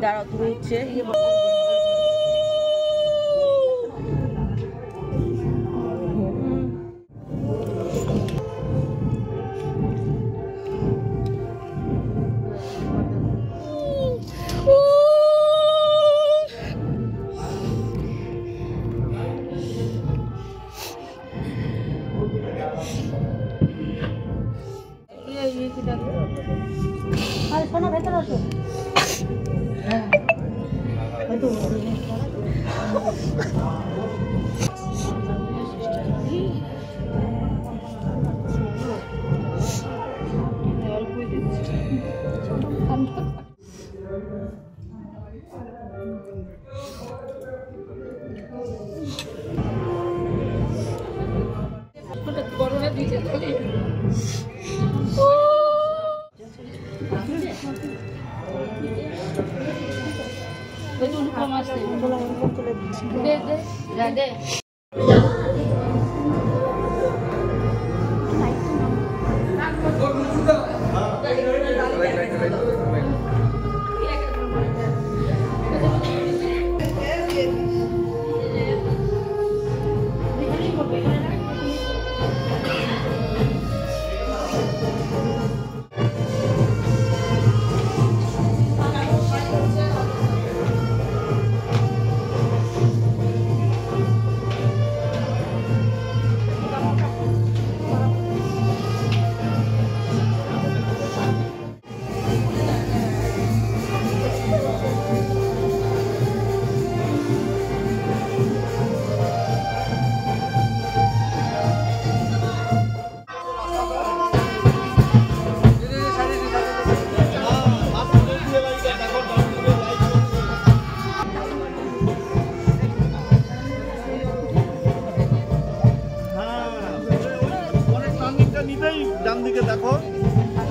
দাঁড়াও তুমি হচ্ছে ভেতরে আসো। ডান দিকে দেখো,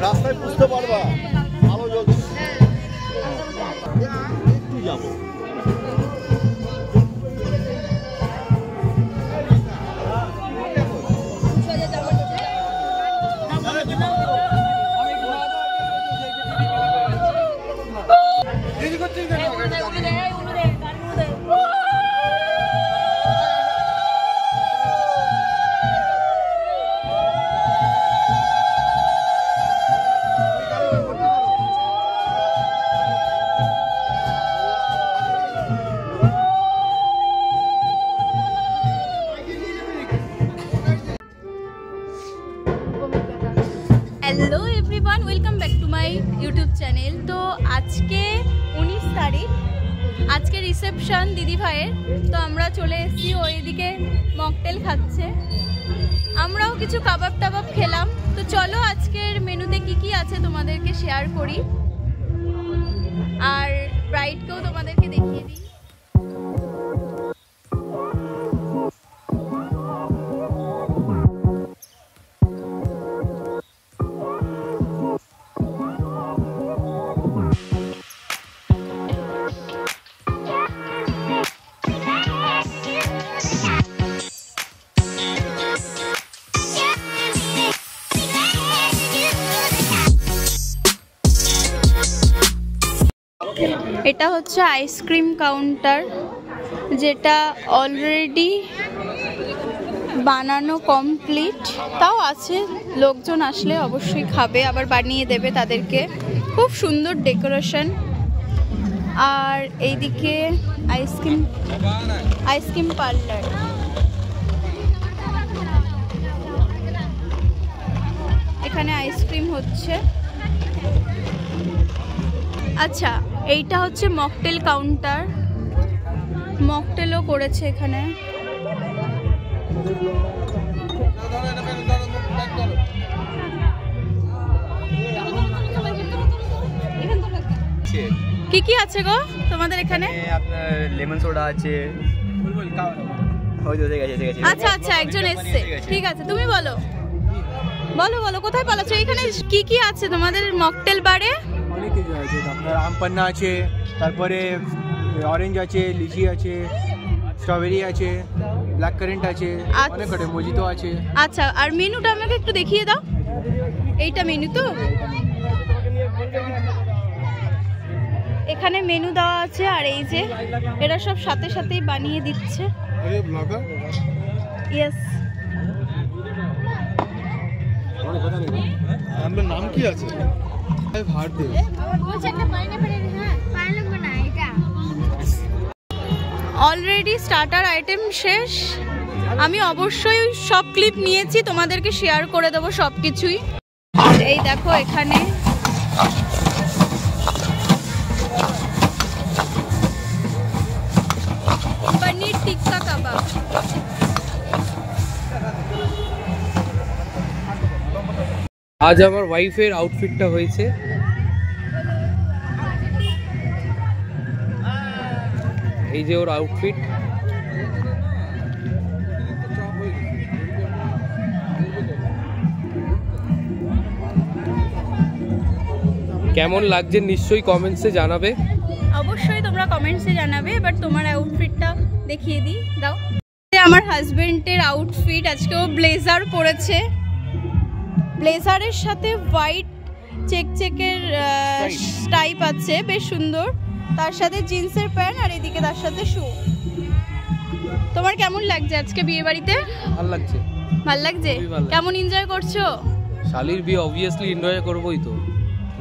রাস্তায় বুঝতে পারবা আলো জ্বলছে। একটু যাবো। Hello everyone, welcome back to my YouTube channel. তো আজকে 19 তারিখ, আজকে রিসেপশন দিদি ভাইয়ের। তো আমরা চলে এসেছি, ওইদিকে মকটেল খাচ্ছে, আমরাও কিছু কাবাব টাবাব খেলাম। তো চলো আজকের মেনুতে কি কি আছে তোমাদেরকে শেয়ার করি, আর ব্রাইডকেও তোমাদেরকে দেখিয়ে দিই। এটা হচ্ছে আইসক্রিম কাউন্টার, যেটা অলরেডি বানানো কমপ্লিট, তাও আছে, লোকজন আসলে অবশ্যই খাবে, আবার বানিয়ে দেবে তাদেরকে। খুব সুন্দর ডেকোরেশন। আর এইদিকে আইসক্রিম পার্লার। এখানে আইসক্রিম হচ্ছে। আচ্ছা, এইটা হচ্ছে মকটেল কাউন্টার, মকটেলও করেছে এখানে। কি কি আছে গো তোমাদের এখানে? আপনার লেমন সোডা আছে। আচ্ছা আচ্ছা, একজন এসছে, ঠিক আছে, তুমি বলো বলো বলো কোথায় পালাচ্ছ? এখানে কি কি আছে তোমাদের মকটেল বারে? অনেক কিছু আছে, আপনার আম পান্না আছে, তারপরে অরেঞ্জ আছে, লিচি আছে, স্ট্রবেরি আছে, ব্ল্যাক কারেন্ট আছে, অনেক কটা মজিতো আছে। আচ্ছা, আর মেনুটা আমাকে একটু দেখিয়ে দাও। এইটা মেনু তো? এখানে মেনু দেওয়া আছে, আর এই যে এরা সব সাথে সাথেই বানিয়ে দিচ্ছে। ইয়েস। নাম কি আছে? অলরেডি স্টার্টার আইটেম শেষ। আমি অবশ্যই সব ক্লিপ নিয়েছি, তোমাদেরকে শেয়ার করে দেবো সব কিছুই। এই দেখো এখানে পনির টিক্কা কাবাব। আজ আমার ওয়াইফের আউটফিটটা হয়েছে, এই যে ওর আউটফিট। কেমন লাগছে নিশ্চয়ই কমেন্টসে জানাবে। অবশ্যই তোমরা কমেন্টসে জানাবে। এবার তোমার আউটফিটটা দেখিয়ে দিই, দাও। আমার হাজবেন্ডের আউটফিট, আজকে ও ব্লেজার পরেছে, ব্লেজারের সাথে হোয়াইট চেকের টাইপ আছে, বেশ সুন্দর। তার সাথে জিন্সের প্যান্ট, আর এদিকে তার সাথে শু। তোমার কেমন লাগছে আজকে বিয়ে বাড়িতে? ভালো লাগছে। ভালো লাগছে? কেমন এনজয় করছো? শালির বিয়ে অবভিয়াসলি এনজয় করবোই তো,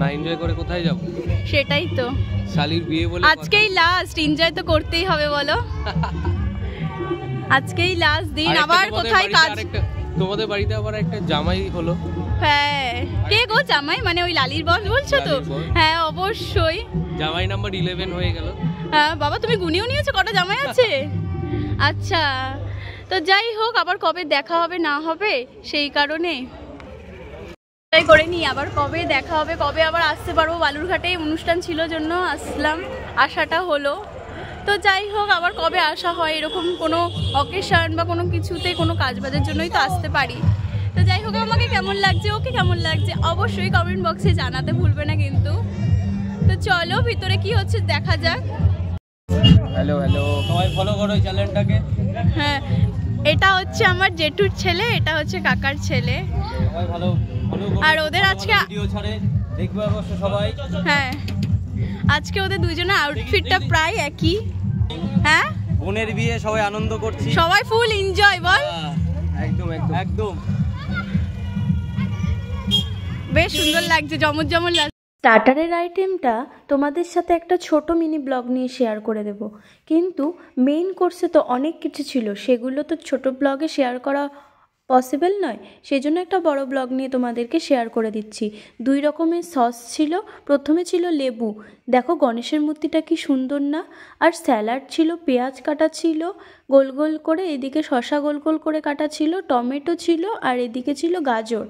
না এনজয় করে কোথায় যাব? সেটাই তো, শালির বিয়ে বলে আজকেই লাস্ট, এনজয় তো করতেই হবে বলো। আজকেই লাস্ট দিন, আবার কোথায় কাজ। তোমাদের বাড়িতে আবার একটা জামাই হলো। হ্যাঁ, কে গো জামাই? মানে ওই লালির বস বলছো তো? হ্যাঁ অবশ্যই, জামাই নাম্বার 11 হয়ে গেল। হ্যাঁ বাবা, তুমি গুনিও নিয়েছো কটা জামাই আছে? আচ্ছা, তো যাই হোক, আবার কবে দেখা হবে না হবে সেই কারণে করে নি, আবার কবে দেখা হবে, কবে আবার আসতে পারবো। বালুরঘাটে অনুষ্ঠান ছিল জন্য আসলাম, আসাটা হলো। তো যাই হোক, আবার কবে আসা হয়, এরকম কোনো অকেশন বা কোনো কিছুতে কোনো কাজবাজের জন্যই তো আসতে পারি। তো যাই হোক, আমাকে কেমন লাগছে, ওকে কেমন লাগছে অবশ্যই কমেন্ট বক্সে জানাতে ভুলবে না কিন্তু। তো চলো ভিতরে কি হচ্ছে দেখা যাক। হ্যালো হ্যালো, সবাই ফলো করো এই চ্যানেলটাকে। হ্যাঁ, এটা হচ্ছে আমার জেঠুর ছেলে, এটা হচ্ছে কাকার ছেলে। সবাই ভালো আর ওদের আজকে ভিডিও ছাড়ে, দেখবে অবশ্য সবাই। হ্যাঁ, আজকে ওদের দুজনের আউটফিটটা প্রায় একই। হ্যাঁ, বোনের বিয়ে, সবাই আনন্দ করছি, সবাই ফুল এনজয় বল। একদম একদম একদম বেশ সুন্দর লাগছে, জমজ জমজ লাগছে। স্টার্টারের আইটেমটা তোমাদের সাথে একটা ছোট মিনি ব্লগ নিয়ে শেয়ার করে দেব, কিন্তু মেইন কোর্সে তো অনেক কিছু ছিল, সেগুলো তো ছোট ব্লগে শেয়ার করা পসিবল নয়, সেই জন্য একটা বড় ব্লগ নিয়ে তোমাদেরকে শেয়ার করে দিচ্ছি। 2 রকমের সস ছিল। প্রথমে ছিল লেবু, দেখো গণেশের মূর্তিটা কি সুন্দর না। আর স্যালাড ছিল, পেঁয়াজ কাটা ছিল গোল গোল করে, এদিকে শসা গোল গোল করে কাটা ছিল, টমেটো ছিল, আর এদিকে ছিল গাজর।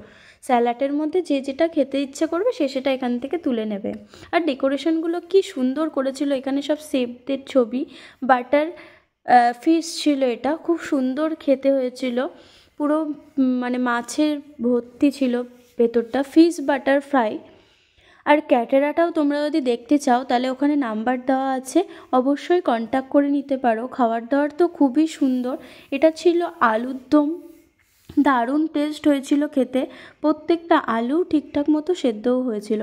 স্যালাডের মধ্যে যে যেটা খেতে ইচ্ছে করবে সে সেটা এখান থেকে তুলে নেবে। আর ডেকোরেশনগুলো কি সুন্দর করেছিল, এখানে সব সেফদের ছবি। বাটার ফিশ ছিল, এটা খুব সুন্দর খেতে হয়েছিল, পুরো মানে মাছের ভর্তি ছিল ভেতরটা, ফিশ বাটার ফ্রাই। আর ক্যাটেরাটাও তোমরা যদি দেখতে চাও তাহলে ওখানে নাম্বার দেওয়া আছে, অবশ্যই কন্ট্যাক্ট করে নিতে পারো। খাবার দাবার তো খুবই সুন্দর। এটা ছিল আলুর দম, দারুণ টেস্ট হয়েছিল খেতে, প্রত্যেকটা আলু ঠিকঠাক মতো সেদ্ধও হয়েছিল।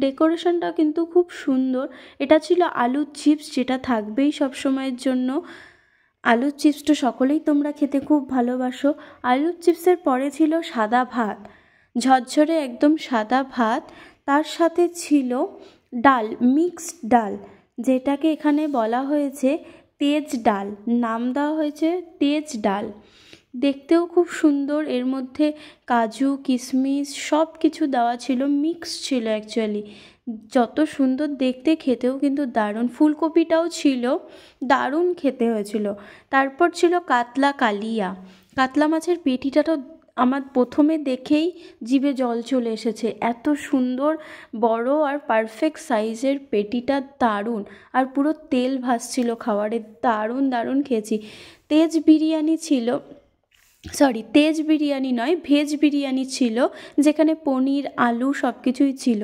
ডেকোরেশনটা কিন্তু খুব সুন্দর। এটা ছিল আলুর চিপস, যেটা থাকবেই সব সময়ের জন্য। আলুর চিপসটা সকলেই তোমরা খেতে খুব ভালোবাসো। আলুর চিপসের পরে ছিল সাদা ভাত, ঝরঝরে একদম সাদা ভাত, তার সাথে ছিল ডাল, মিক্সড ডাল, যেটাকে এখানে বলা হয়েছে তেজ ডাল, নাম দেওয়া হয়েছে তেজ ডাল। দেখতেও খুব সুন্দর, এর মধ্যে কাজু কিশমিশ সব কিছু দেওয়া ছিল, মিক্স ছিল অ্যাকচুয়ালি। যত সুন্দর দেখতে, খেতেও কিন্তু দারুণ। ফুলকপিটাও ছিল, দারুণ খেতে হয়েছিল। তারপর ছিল কাতলা কালিয়া, কাতলা মাছের পেটিটা তো আমার প্রথমে দেখেই জিভে জল চলে এসেছে, এত সুন্দর বড় আর পারফেক্ট সাইজের পেটিটা, দারুণ। আর পুরো তেল ভাসছিল খাবারে, দারুণ দারুণ খেয়েছি। তেজ বিরিয়ানি ছিল, সরি তেজ বিরিয়ানি নয়, ভেজ বিরিয়ানি ছিল, যেখানে পনির আলু সব কিছুই ছিল।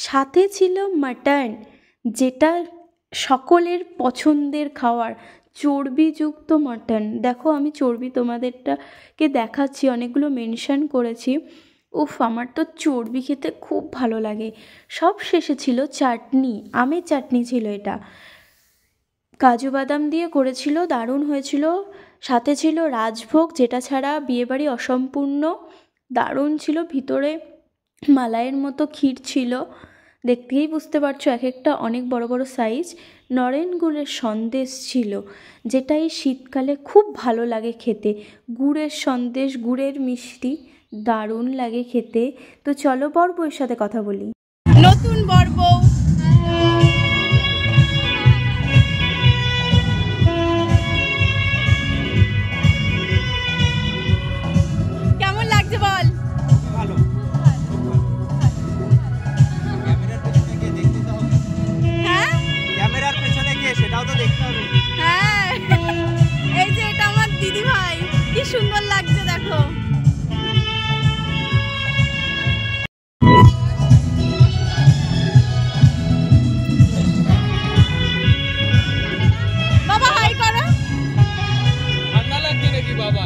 সাথে ছিল মাটন, যেটা সকলের পছন্দের খাবার, চর্বিযুক্ত মাটন। দেখো আমি চর্বি তোমাদেরটাকে দেখাচ্ছি, অনেকগুলো মেনশন করেছি। উফ, আমার তো চর্বি খেতে খুব ভালো লাগে। সব শেষে ছিল চাটনি, আমের চাটনি ছিল এটা, কাজু বাদাম দিয়ে করেছিল, দারুণ হয়েছিল। সাথে ছিল রাজভোগ, যেটা ছাড়া বিয়েবাড়ি অসম্পূর্ণ, দারুণ ছিল। ভিতরে মালাইয়ের মতো ক্ষীর ছিল, দেখতেই বুঝতে পারছো এক একটা অনেক বড় বড় সাইজ। নরেন গুড়ের সন্দেশ ছিল, যেটা এই শীতকালে খুব ভালো লাগে খেতে। গুড়ের সন্দেশ, গুড়ের মিষ্টি, দারুণ লাগে খেতে। তো চলো বর বউয়ের সাথে কথা বলি। নতুন বর বউ কেমন লাগছে বল? ভালো। হ্যাঁ ক্যামেরার পেছনে কে সেটাও তো দেখতে হবে। হ্যাঁ, এই যে এটা আমার দিদি ভাই, কি সুন্দর লাগছে দেখো। বাবা হাই করো। ঠান্ডা লাগছে নাকি বাবা?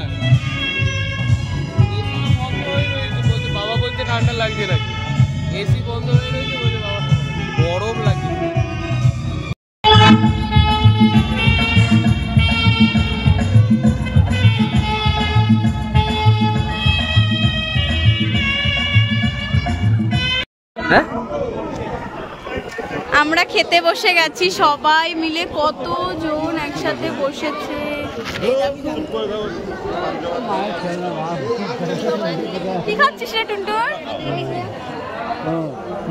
এসি বন্ধ হয়ে রয়েছে, বলছে বাবা বলছে ঠান্ডা লাগছে নাকি? এসি বন্ধ হয়ে রয়েছে, বলছে বাবা গরম লাগছে। হ্যাঁ, আমরা খেতে বসে গেছি সবাই মিলে, কতজন একসাথে বসেছে। কি খাচ্ছিস রে টুনটুন?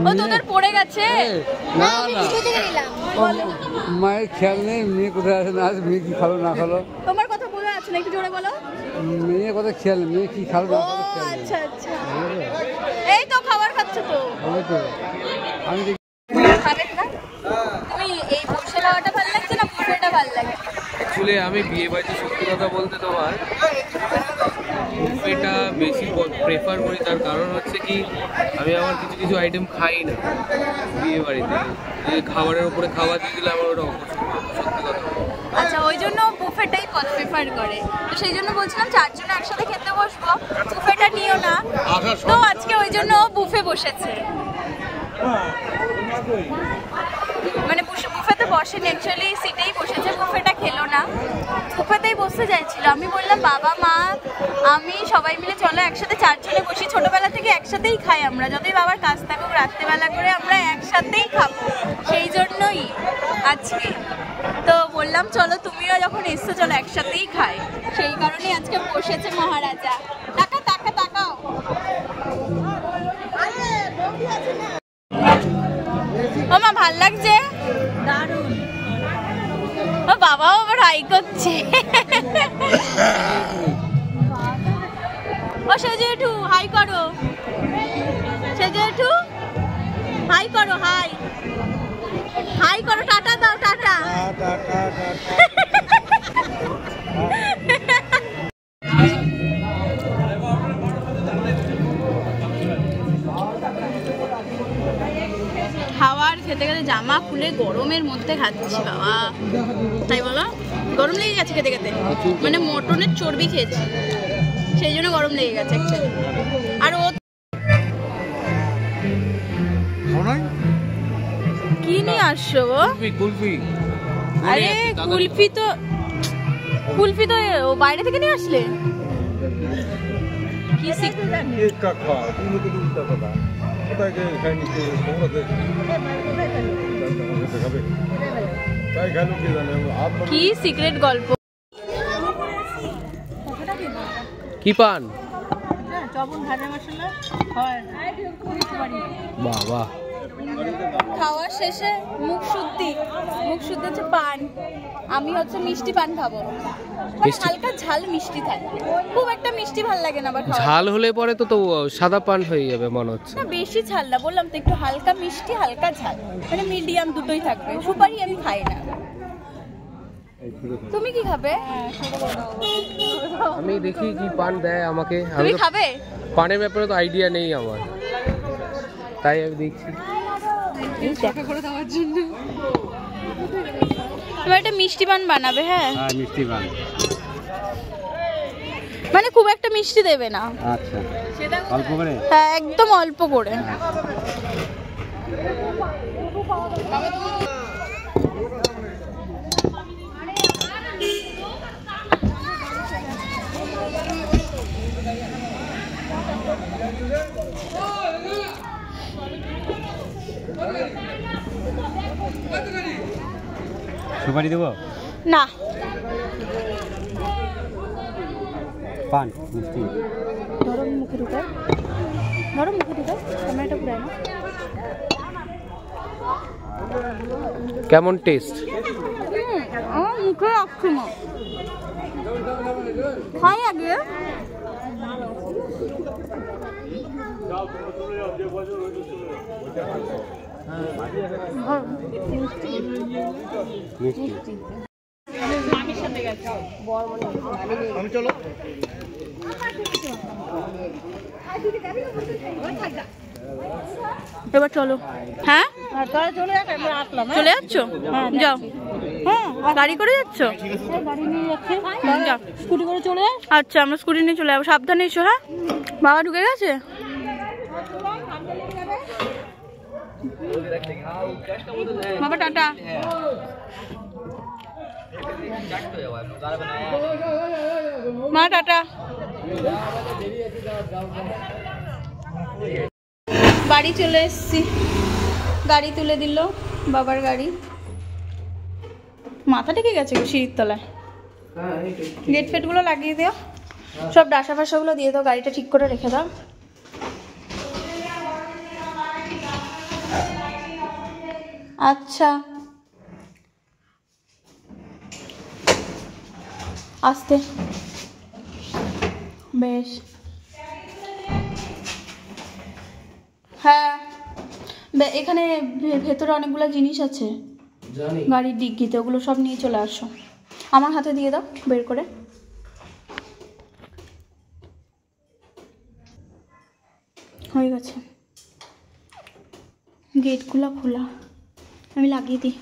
ও তোদের পড়ে গেছে। না না মায়ের খেয়াল নেই, মেয়ে কোথায় আছে না আছে, মেয়ে কি খালো না খালো। তোমার কথা বলে আছে না, একটু জোরে বলো। মেয়ে কথা খেয়াল নেই, মেয়ে কি খালো ও না খালো খেয়াল নেই। আচ্ছা আচ্ছা, এই তো খাবার খাচ্ছে তো। আমি তো আমি তো খাবে না? তুমি এই বসে খাওয়াটা ভালো লাগছে না বুফেটা ভালো লাগে? অ্যাকচুয়ালি আমি বিয়ে বাড়িতে সত্যি কথা বলতে তোমার বুফেটা বেশি প্রেফার করি। তার কারণ হচ্ছে কি, আমি আমার কিছু কিছু আইটেম খাই না বিয়ে বাড়িতে। যে খাবারের উপরে খাবার দিয়ে দিলে আমার ওটা অপছন্দ, সত্যি কথা। আচ্ছা, ওই জন্য বুফেটাই প্রেফার করে। তো সেই জন্য বলছিলাম চারজনে একসাথে খেতে বসবো, বুফেটা নিও না। তো আজকে ওই জন্য বুফে বসেছে, মানে বুফেতে বসেনি, অ্যাকচুয়ালি সিটেই বসেছে, বুফেটা খেলো না, বুফেতেই বসতে চাইছিল। আমি বললাম বাবা মা আমি সবাই মিলে চলো একসাথে চারজনে বসি, ছোটবেলা থেকে একসাথেই খাই আমরা, যতই বাবার কাজ থাকুক রাত্রেবেলা করে আমরা একসাথেই খাবো, সেই জন্যই আজকে। তো বললাম চলো তুমিও যখন এসছো চলো একসাথেই খাই, সেই কারণেই আজকে বসেছে মহারাজা। টাকা টাকা টাকাও ও মা, ভাল লাগছে? দারুণ। ও বাবাও আবার হাই করছে। ও সেজে একটু হাই করো, সেজে একটু হাই করো, হাই হাই করো, টাটা দাও, টাটা। খাবার খেতে খেতে জামা খুলে গরমের মধ্যে খাচ্ছি বাবা, তাই বলো? গরম লেগে গেছে খেতে খেতে, মানে মটনের চর্বি খেয়েছি সেই জন্য গরম লেগে গেছে অ্যাকচুয়ালি। আর ও কি নিয়ে আসছো গো? কুলফি। আরে কুলফি তো ও বাইরে থেকে নিয়ে আসলে? কি কি সিক্রেট গল্প? কি পান? বাবা, খাওয়ার শেষে মুখ শুদ্ধি হচ্ছে পান, আমি হচ্ছে মিষ্টি পান খাবো, হালকা ঝাল মিষ্টি থাকে, খুব একটা মিষ্টি ভাল লাগে না। ঝাল হলে পরে তো সাদা পান হয়ে যাবে মনে হচ্ছে। না বেশি ঝাল না, বললাম তো একটু হালকা মিষ্টি হালকা ঝাল, মানে মিডিয়াম দুটোই থাকবে। সুপারি আমি খাই না। তুমি কি খাবে? আমি দেখি কি পান দেয় আমাকে। তুমি খাবে? পানের ব্যাপারে তো আইডিয়া নেই আমার, তাই আমি দেখছি দেখা করে দেওয়ার জন্য। তুমি একটা মিষ্টি পান বানাবে? হ্যাঁ মিষ্টি পান। মানে খুব একটা মিষ্টি দেবে না। আচ্ছা, অল্প করে। হ্যাঁ, একদম অল্প করে। সুপারি দেবো না, পান মিষ্টি নরম মুখে ঢুকায়, নরম মুখে ঢুকায়, ক্যামেরাটা পুরায় না। কেমন টেস্ট? আমার মুখে রাখছি না, খাই আগে। মিষ্টি আমি চলো এবার চলো। হ্যাঁ, তাহলে চলে যাক, আমরা আসলাম। চলে যাচ্ছ? যাও। হ্যাঁ, গাড়ি করে যাচ্ছ? গাড়ি নিয়ে যাচ্ছে, যাও। স্কুটি করে চলে যায়। আচ্ছা, আমরা স্কুটি নিয়ে চলে যাবো। সাবধানে এসো। হ্যাঁ, বাবা ঢুকে গেছে। বাবা টাটা। মা টাটা। বাড়ি চলে এসছি, গাড়ি তুলে দিল, বাবার গাড়ি। মাথা ঠেকে গেছে সিঁড়ির তলায়। গেট ফেটগুলো লাগিয়ে দিও, সব ডাসা ফাঁসাগুলো দিয়ে দাও, গাড়িটা ঠিক করে রেখে দাও। আচ্ছা, আস্তে, বেশ। হ্যাঁ, এখানে ভেতরে অনেকগুলো জিনিস আছে গাড়ির ডিগ্গিতে, ওগুলো সব নিয়ে চলে আসো। আমার হাতে দিয়ে দাও বের করে। হয়ে গেছে, গেটগুলো খোলা, আমি লাগিয়ে দিই।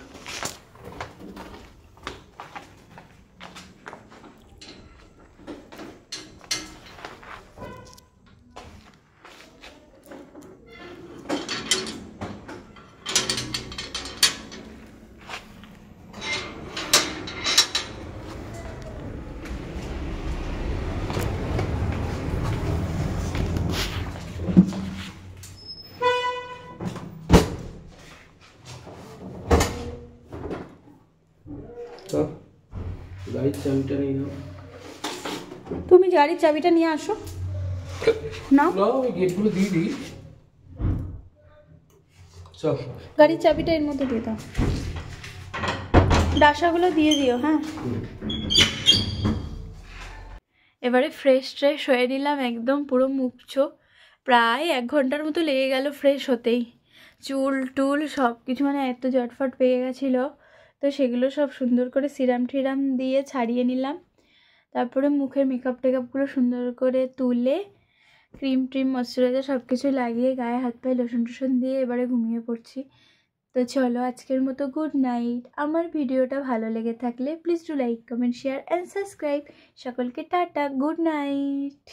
গাড়ির চাবিটা নিয়ে নাও। তুমি গাড়ির চাবিটা নিয়ে আসো। নাও, ওই গেটগুলো দিয়ে দিই। চল, গাড়ির চাবিটা এর মধ্যে দিয়ে দাও, ডাসাগুলো দিয়ে দিও। হ্যাঁ, এবারে ফ্রেশ ট্রেশ হয়ে নিলাম, একদম পুরো মুখ চোখ প্রায় 1 ঘন্টার মতো লেগে গেল ফ্রেশ হতেই। চুল টুল সব কিছু মানে এত জটফট পেয়ে গেছিলো, তো সেগুলো সব সুন্দর করে সিরাম টিরাম দিয়ে ছাড়িয়ে নিলাম। তারপরে মুখের মেকআপ টেকআপগুলো সুন্দর করে তুলে ক্রিম ট্রিম ময়শ্চারাইজার সব কিছু লাগিয়ে গায়ে হাত পায়ে লোশন টোশন দিয়ে এবারে ঘুমিয়ে পড়ছি। তো চলো, আজকের মতো গুড নাইট। আমার ভিডিওটা ভালো লেগে থাকলে please do like, comment, share and subscribe. সকলকে টাটা, গুড নাইট।